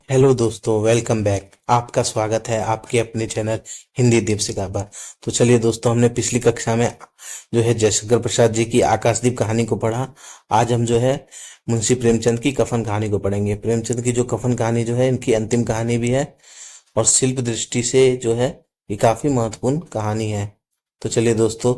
Hello दोस्तों, welcome back. आपका स्वागत है आपके अपने चैनल हिंदी दीपशिखा पर। तो चलिए दोस्तों, हमने पिछली कक्षा में जो है जयशंकर प्रसाद जी की आकाशदीप कहानी को पढ़ा। आज हम जो है मुंशी प्रेमचंद की कफन कहानी को पढ़ेंगे। प्रेमचंद की जो कफन कहानी जो है इनकी अंतिम कहानी भी है और शिल्प दृष्टि से जो है ये काफी महत्वपूर्ण कहानी है। तो चलिए दोस्तों,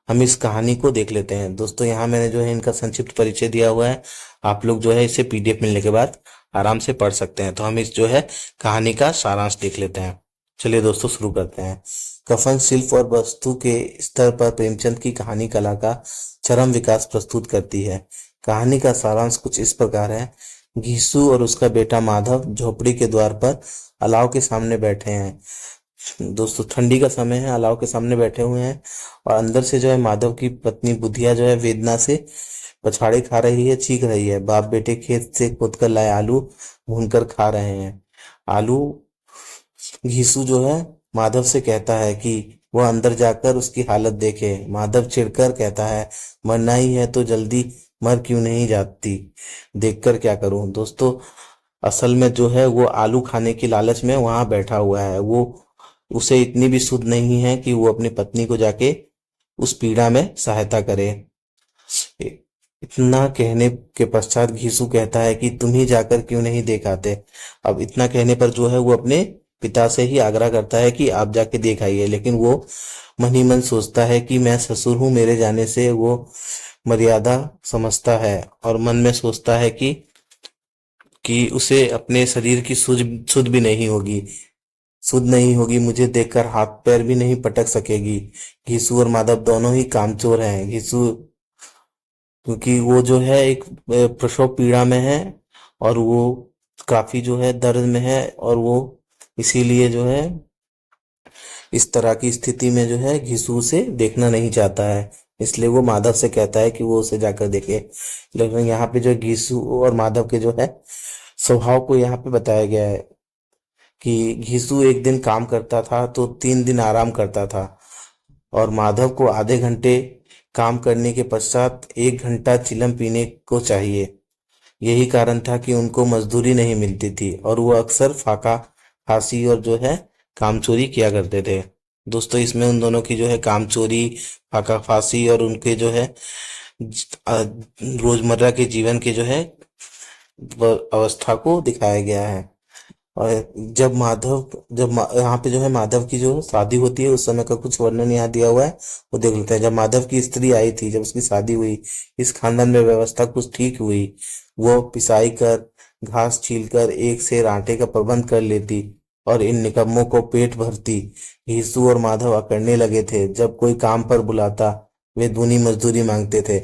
हम इस कहानी को देख लेते हैं। दोस्तों, यहाँ मैंने जो है इनका संक्षिप्त परिचय दिया हुआ है। आप लोग जो है इसे पीडीएफ मिलने के बाद आराम से पढ़ सकते हैं। तो हम इस जो है कहानी का सारांश देख लेते हैं। चलिए दोस्तों, शुरू करते हैं। कफन शिल्प और वस्तु के स्तर पर प्रेमचंद की कहानी कला का चरम विकास प्रस्तुत करती है। कहानी का सारांश कुछ इस प्रकार है। घीसू और उसका बेटा माधव झोपड़ी के द्वार पर अलाव के सामने बैठे हैं। दोस्तों, ठंडी का समय है, अलाव के सामने बैठे हुए हैं और अंदर से जो है माधव की पत्नी बुधिया जो है वेदना से पछाड़े खा रही है, चीख रही है। बाप बेटे खेत से खोद कर लाए आलू भूनकर खा रहे हैं। आलू घीसू जो है माधव से कहता है कि वह अंदर जाकर उसकी हालत देखे। माधव चिढ़कर कहता है, मरना ही है तो जल्दी मर क्यों नहीं जाती, देखकर क्या करूं। दोस्तों, असल में जो है वो आलू खाने की लालच में वहां बैठा हुआ है। वो उसे इतनी भी सुध नहीं है कि वो अपनी पत्नी को जाके उस पीड़ा में सहायता करे। इतना कहने के पश्चात घीसू कहता है कि तुम ही जाकर क्यों नहीं देख आते। अब इतना कहने पर जो है वो अपने पिता से ही आग्रह करता है कि आप जाके देख आइए, लेकिन वो मन ही मन सोचता है कि मैं ससुर हूं, मेरे जाने से वो मर्यादा समझता है और मन में सोचता है कि उसे अपने शरीर की सुध भी नहीं होगी, सुध नहीं होगी, मुझे देखकर हाथ पैर भी नहीं पटक सकेगी। घीसू और माधव दोनों ही कामचोर हैं। घीसू क्योंकि वो जो है एक प्रसव पीड़ा में है और वो काफी जो है दर्द में है और वो इसीलिए जो है इस तरह की स्थिति में जो है घिसू से देखना नहीं चाहता है। इसलिए वो माधव से कहता है कि वो उसे जाकर देखे। लेकिन यहाँ पे जो घिसू और माधव के जो है स्वभाव को यहाँ पे बताया गया है कि घिसू एक दिन काम करता था तो 3 दिन आराम करता था और माधव को आधे घंटे काम करने के पश्चात 1 घंटा चिलम पीने को चाहिए। यही कारण था कि उनको मजदूरी नहीं मिलती थी और वो अक्सर फाका फांसी और जो है कामचोरी किया करते थे। दोस्तों, इसमें उन दोनों की जो है कामचोरी, फाका फांसी और उनके जो है रोजमर्रा के जीवन के जो है अवस्था को दिखाया गया है। और यहाँ पे जो है माधव की जो शादी होती है उस समय का कुछ वर्णन यहाँ दिया हुआ है, वो देख लेते हैं। जब माधव की स्त्री आई थी, जब उसकी शादी हुई, इस खानदान में व्यवस्था कुछ ठीक हुई। वो पिसाई कर, घास छील कर एक सेर आटे का प्रबंध कर लेती और इन निकम्मों को पेट भरती। यीशु और माधव अकड़ने लगे थे। जब कोई काम पर बुलाता वे दूनी मजदूरी मांगते थे।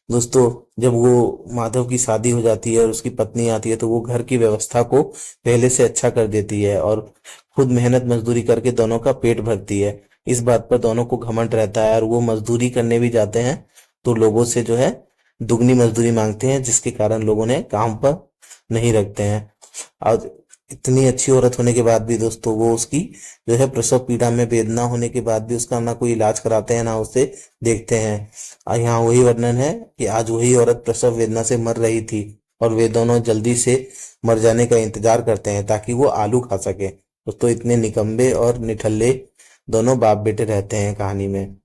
दोस्तों, जब वो माधव की शादी हो जाती है और उसकी पत्नी आती है तो वो घर की व्यवस्था को पहले से अच्छा कर देती है और खुद मेहनत मजदूरी करके दोनों का पेट भरती है। इस बात पर दोनों को घमंड रहता है और वो मजदूरी करने भी जाते हैं तो लोगों से जो है दुगनी मजदूरी मांगते हैं, जिसके कारण लोगों ने काम पर नहीं रखते हैं। और इतनी अच्छी औरत होने के बाद भी दोस्तों वो उसकी जो है प्रसव पीड़ा में वेदना होने के बाद भी उसका ना कोई इलाज कराते हैं ना उसे देखते हैं। और यहाँ वही वर्णन है कि आज वही औरत प्रसव वेदना से मर रही थी और वे दोनों जल्दी से मर जाने का इंतजार करते हैं ताकि वो आलू खा सके। दोस्तों, इतने निकम्बे और निठल्ले दोनों बाप बेटे रहते हैं कहानी में।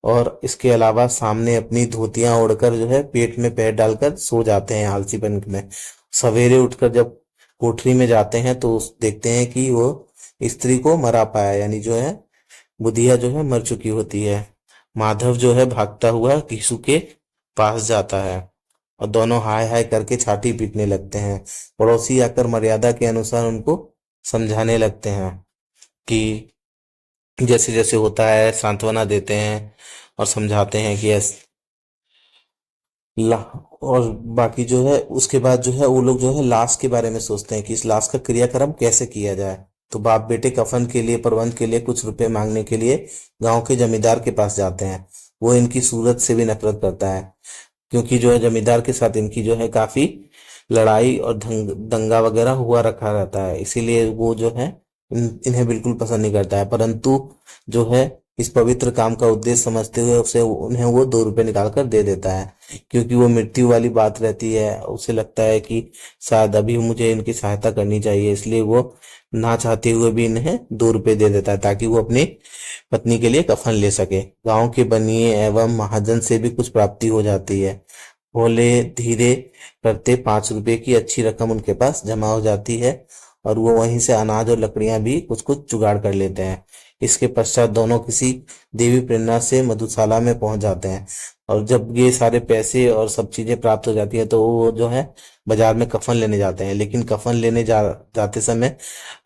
और इसके अलावा सामने अपनी धोतियां ओढ़कर जो है पेट में पैर डालकर सो जाते हैं आलसीपन में। सवेरे उठकर जब कोठरी में जाते हैं तो देखते हैं कि वो स्त्री को मरा पाया, यानी जो है बुधिया जो है मर चुकी होती है। माधव जो है भागता हुआ किशु के पास जाता है और दोनों हाय हाय करके छाती पीटने लगते हैं। पड़ोसी आकर मर्यादा के अनुसार उनको समझाने लगते हैं कि जैसे जैसे होता है सांत्वना देते हैं और समझाते हैं कि ला और बाकी जो है उसके बाद जो है वो लोग जो है लाश के बारे में सोचते हैं कि इस लाश का क्रियाक्रम कैसे किया जाए। तो बाप बेटे कफन के लिए प्रबंध के लिए कुछ रुपए मांगने के लिए गांव के जमींदार के पास जाते हैं। वो इनकी सूरत से भी नफरत करता है क्योंकि जो है जमींदार के साथ इनकी जो है काफी लड़ाई और दंगा वगैरह हुआ रखा रहता है, इसीलिए वो जो है इन्हें बिल्कुल पसंद नहीं करता है। परंतु जो है इस पवित्र काम का उद्देश्य समझते हुए उसे उन्हें वो 2 रुपए निकाल कर दे देता है, क्योंकि वो मृत्यु वाली बात रहती है। उसे लगता है कि शायद अभी मुझे इनकी सहायता करनी चाहिए, इसलिए वो ना चाहते हुए भी इन्हें 2 रुपए दे देता है ताकि वो अपनी पत्नी के लिए कफन ले सके। गांव के बनिए एवं महाजन से भी कुछ प्राप्ति हो जाती है। भोले धीरे करते 5 रुपए की अच्छी रकम उनके पास जमा हो जाती है, और वो वहीं से अनाज और लकड़ियां भी कुछ कुछ जुगाड़ कर लेते हैं। इसके पश्चात दोनों किसी देवी प्रेरणा से मधुशाला में पहुंच जाते हैं, और जब ये सारे पैसे और सब चीजें प्राप्त हो जाती है तो वो जो है बाजार में कफन लेने जाते हैं। लेकिन कफन लेने जाते समय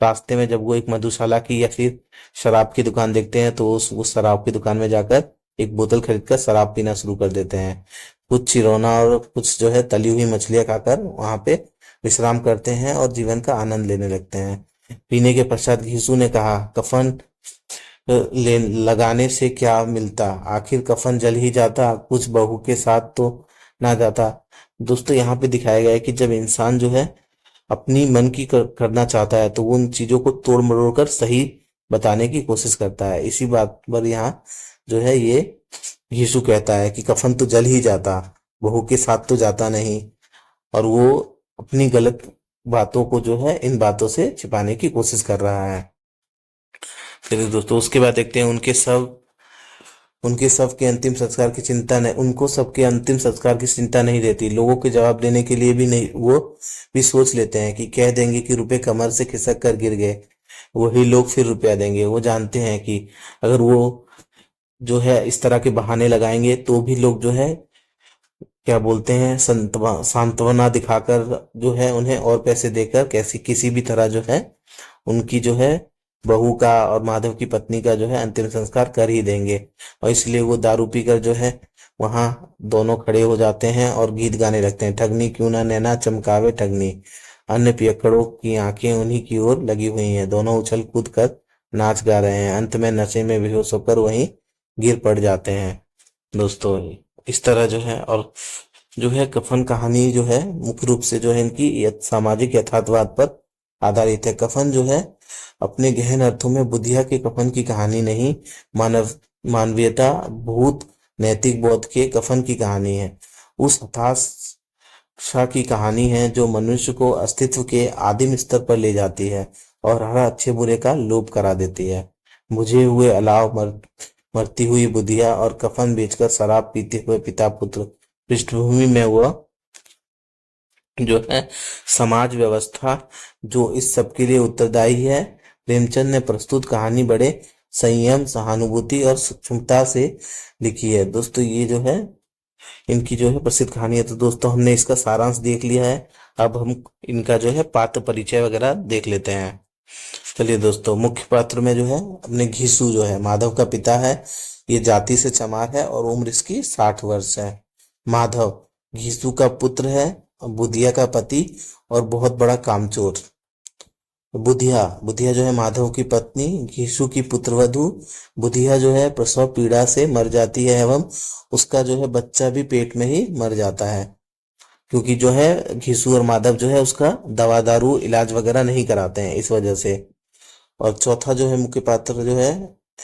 रास्ते में जब वो एक मधुशाला की या फिर शराब की दुकान देखते हैं तो उस शराब की दुकान में जाकर एक बोतल खरीदकर शराब पीना शुरू कर देते हैं। कुछ चिरोना और कुछ जो है तली हुई मछलियां खाकर वहां पे विश्राम करते हैं और जीवन का आनंद लेने लगते हैं। पीने के पश्चात घीसू ने कहा, कफन ले लगाने से क्या मिलता, आखिर कफन जल ही जाता, कुछ बहू के साथ तो ना जाता। दोस्तों यहाँ पे दिखाया गया है कि जब इंसान जो है अपनी मन की करना चाहता है तो वो उन चीजों को तोड़ मरोड़ कर सही बताने की कोशिश करता है। इसी बात पर यहाँ जो है ये यीशु कहता है कि कफन तो जल ही जाता, बहू के साथ तो जाता नहीं, और वो अपनी गलत बातों को जो है इन बातों से छिपाने की कोशिश कर रहा है। चलिए दोस्तों उसके बाद देखते हैं उनके सब के अंतिम संस्कार की चिंता नहीं, उनको सबके अंतिम संस्कार की चिंता नहीं रहती। लोगों के जवाब देने के लिए भी नहीं, वो भी सोच लेते हैं कि कह देंगे कि रुपए कमर से खिसक कर गिर गए, वही लोग फिर रुपया देंगे। वो जानते हैं कि अगर वो जो है इस तरह के बहाने लगाएंगे तो भी लोग जो है क्या बोलते हैं सांत्वना दिखाकर जो है उन्हें और पैसे देकर कैसी किसी भी तरह जो है उनकी जो है बहू का और माधव की पत्नी का जो है अंतिम संस्कार कर ही देंगे। और इसलिए वो दारू पीकर जो है वहां दोनों खड़े हो जाते हैं और गीत गाने लगते हैं। ठगनी क्यों ना नैना चमकावे ठगनी, अन्य पियक्कड़ों की आंखें उन्हीं की ओर लगी हुई हैं। दोनों उछल कूद कर नाच गा रहे हैं। अंत में नशे में बेहोश होकर वहीं गिर पड़ जाते हैं। दोस्तों इस तरह जो है, और जो है कफन कहानी जो है मुख्य रूप से जो है इनकी सामाजिक यथार्थवाद पर आधारित है। कफन जो है अपने गहन अर्थों में बुद्धिया के कफन की कहानी नहीं, मानवीयता, भूत, नैतिक बोध के कफन की कहानी है। उस हताशा की कहानी है जो मनुष्य को अस्तित्व के आदिम स्तर पर ले जाती है और हर अच्छे बुरे का लोप करा देती है। बुझे हुए अलाव, मरती हुई बुधिया और कफन बेचकर शराब पीते हुए पिता पुत्र, पृष्ठभूमि में वह जो है समाज व्यवस्था जो इस सब के लिए उत्तरदायी है। प्रेमचंद ने प्रस्तुत कहानी बड़े संयम, सहानुभूति और सूक्ष्मता से लिखी है। दोस्तों ये जो है इनकी जो है प्रसिद्ध कहानी है। तो दोस्तों हमने इसका सारांश देख लिया है, अब हम इनका जो है पात्र परिचय वगैरह देख लेते हैं। चलिए दोस्तों, मुख्य पात्र में जो है अपने घीसू जो है माधव का पिता है। ये जाति से चमार है और उम्र इसकी 60 वर्ष है। माधव घीसू का पुत्र है, बुधिया का पति और बहुत बड़ा कामचोर। बुधिया बुधिया जो है माधव की पत्नी, घीसू की पुत्रवधू। बुधिया जो है प्रसव पीड़ा से मर जाती है एवं उसका जो है बच्चा भी पेट में ही मर जाता है, क्योंकि जो है घीसू और माधव जो है उसका दवा दारू इलाज वगैरह नहीं कराते हैं इस वजह से। और चौथा जो है मुख्य पात्र जो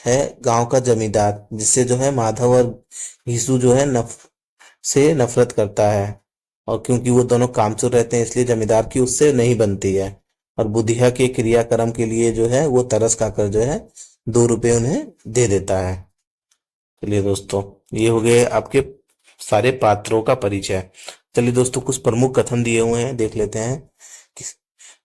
है गांव का जमींदार, जिससे जो है माधव और घीसू जो है से नफरत करता है, और क्योंकि वो दोनों कामचोर रहते हैं इसलिए जमींदार की उससे नहीं बनती है। और बुधिया के क्रियाक्रम के लिए जो है वो तरस खाकर जो है 2 रुपए उन्हें दे देता है। चलिए दोस्तों ये हो गए आपके सारे पात्रों का परिचय। चलिए दोस्तों कुछ प्रमुख कथन दिए हुए हैं, देख लेते हैं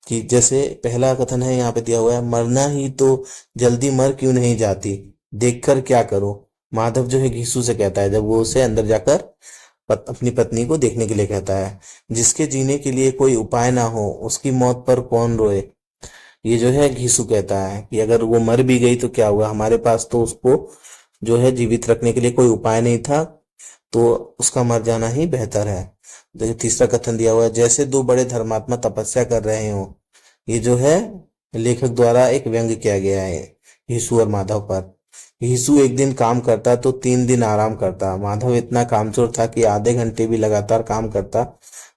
कि जैसे पहला कथन है यहाँ पे दिया हुआ है, मरना ही तो जल्दी मर क्यों नहीं जाती, देखकर क्या करो। माधव जो है घीसू से कहता है जब वो उसे अंदर जाकर अपनी पत्नी को देखने के लिए कहता है, जिसके जीने के लिए कोई उपाय ना हो उसकी मौत पर कौन रोए। ये जो है घीसू कहता है कि अगर वो मर भी गई तो क्या हुआ, हमारे पास तो उसको जो है जीवित रखने के लिए कोई उपाय नहीं था, तो उसका मर जाना ही बेहतर है। देखिए तीसरा कथन दिया हुआ है, जैसे 2 बड़े धर्मात्मा तपस्या कर रहे हो। ये जो है लेखक द्वारा एक व्यंग्य किया गया है घीसू और माधव पर। घीसू एक दिन काम करता तो 3 दिन आराम करता। माधव इतना कामचोर था कि आधे घंटे भी लगातार काम करता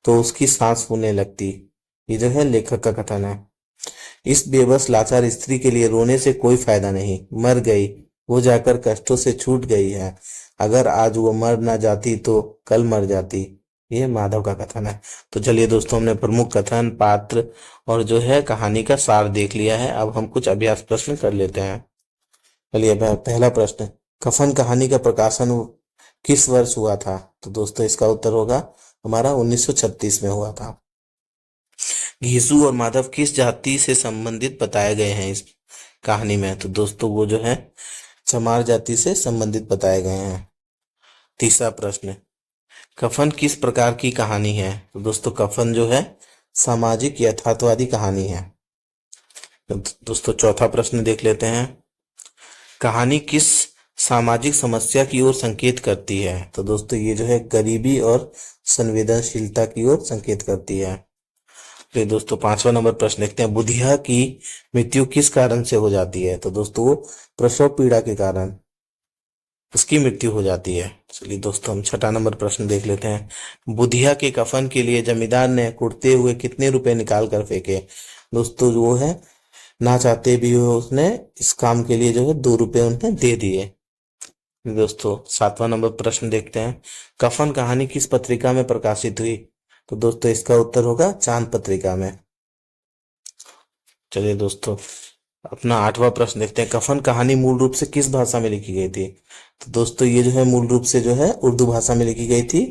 तो उसकी सांस फूलने लगती। ये जो है लेखक का कथन है। इस बेबस लाचार स्त्री के लिए रोने से कोई फायदा नहीं, मर गई, वो जाकर कष्टों से छूट गई है। अगर आज वो मर ना जाती तो कल मर जाती। ये माधव का कथन है। तो चलिए दोस्तों, हमने प्रमुख कथन, पात्र और जो है कहानी का सार देख लिया है। अब हम कुछ अभ्यास प्रश्न कर लेते हैं। चलिए, पहला प्रश्न, कफन कहानी का प्रकाशन किस वर्ष हुआ था? तो दोस्तों इसका उत्तर होगा हमारा 1936 में हुआ था। घीसू और माधव किस जाति से संबंधित बताए गए हैं इस कहानी में? तो दोस्तों वो जो है चमार जाति से संबंधित बताए गए हैं। तीसरा प्रश्न, कफन किस प्रकार की कहानी है? तो दोस्तों कफन जो है सामाजिक यथार्थवादी कहानी है। तो दोस्तों चौथा प्रश्न देख लेते हैं, कहानी किस सामाजिक समस्या की ओर संकेत करती है? तो दोस्तों ये जो है गरीबी और संवेदनशीलता की ओर संकेत करती है। फिर दोस्तों पांचवा नंबर प्रश्न देखते हैं, बुधिया की मृत्यु किस कारण से हो जाती है? तो दोस्तों वो प्रसव पीड़ा के कारण उसकी मृत्यु हो जाती है। चलिए दोस्तों हम छठा नंबर प्रश्न देख लेते हैं, बुधिया के कफन के लिए जमींदार ने कुटते हुए कितने रुपए निकाल कर फेंके? दोस्तों वो है ना चाहते भी हो उसने इस काम के लिए जो है 2 रुपए उन्हें दे दिए। दोस्तों सातवां नंबर प्रश्न देखते हैं, कफन कहानी किस पत्रिका में प्रकाशित हुई? तो दोस्तों इसका उत्तर होगा चांद पत्रिका में। चलिए दोस्तों अपना आठवां प्रश्न देखते हैं, कफन कहानी मूल रूप से किस भाषा में लिखी गई थी? तो दोस्तों ये जो है मूल रूप से जो है उर्दू भाषा में लिखी गई थी।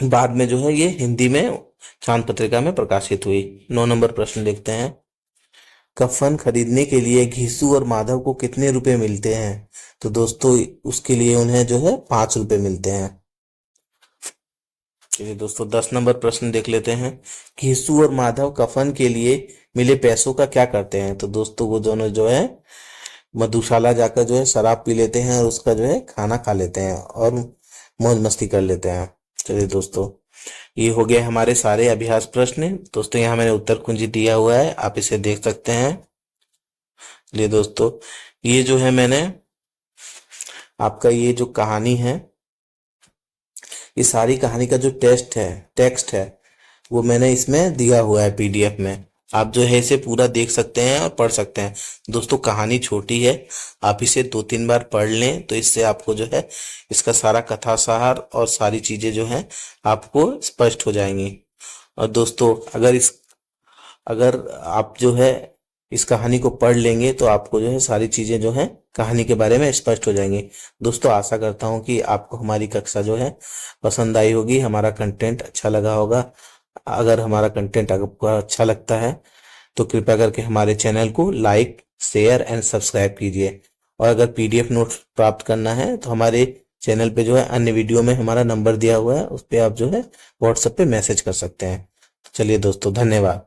बाद में जो है ये हिंदी में चांद पत्रिका में प्रकाशित हुई। 9 नंबर प्रश्न देखते हैं, कफन खरीदने के लिए घीसू और माधव को कितने रुपए मिलते हैं? तो दोस्तों उसके लिए उन्हें जो है 5 रुपए मिलते हैं। चलिए दोस्तों 10 नंबर प्रश्न देख लेते हैं, घीसू और माधव कफन के लिए मिले पैसों का क्या करते हैं? तो दोस्तों वो दोनों जो है मधुशाला जाकर जो है शराब पी लेते हैं और उसका जो है खाना खा लेते हैं और मौज मस्ती कर लेते हैं। चलिए दोस्तों ये हो गए हमारे सारे अभ्यास प्रश्न। दोस्तों यहाँ मैंने उत्तर कुंजी दिया हुआ है, आप इसे देख सकते हैं। चलिए दोस्तों ये जो है मैंने आपका ये जो कहानी है, ये सारी कहानी का जो टेक्स्ट है वो मैंने इसमें दिया हुआ है पीडीएफ में। आप जो है इसे पूरा देख सकते हैं और पढ़ सकते हैं। दोस्तों कहानी छोटी है, आप इसे 2-3 बार पढ़ लें तो इससे आपको जो है इसका सारा कथा सार और सारी चीजें जो है आपको स्पष्ट हो जाएंगी। और दोस्तों अगर आप जो है इस कहानी को पढ़ लेंगे तो आपको जो है सारी चीजें जो है कहानी के बारे में स्पष्ट हो जाएंगी। दोस्तों आशा करता हूं कि आपको हमारी कक्षा जो है पसंद आई होगी, हमारा कंटेंट अच्छा लगा होगा। अगर हमारा कंटेंट आपको अच्छा लगता है तो कृपया करके हमारे चैनल को लाइक, शेयर एंड सब्सक्राइब कीजिए। और अगर पीडीएफ नोट्स प्राप्त करना है तो हमारे चैनल पे जो है अन्य वीडियो में हमारा नंबर दिया हुआ है, उस पे आप जो है व्हाट्सएप पे मैसेज कर सकते हैं। चलिए दोस्तों धन्यवाद।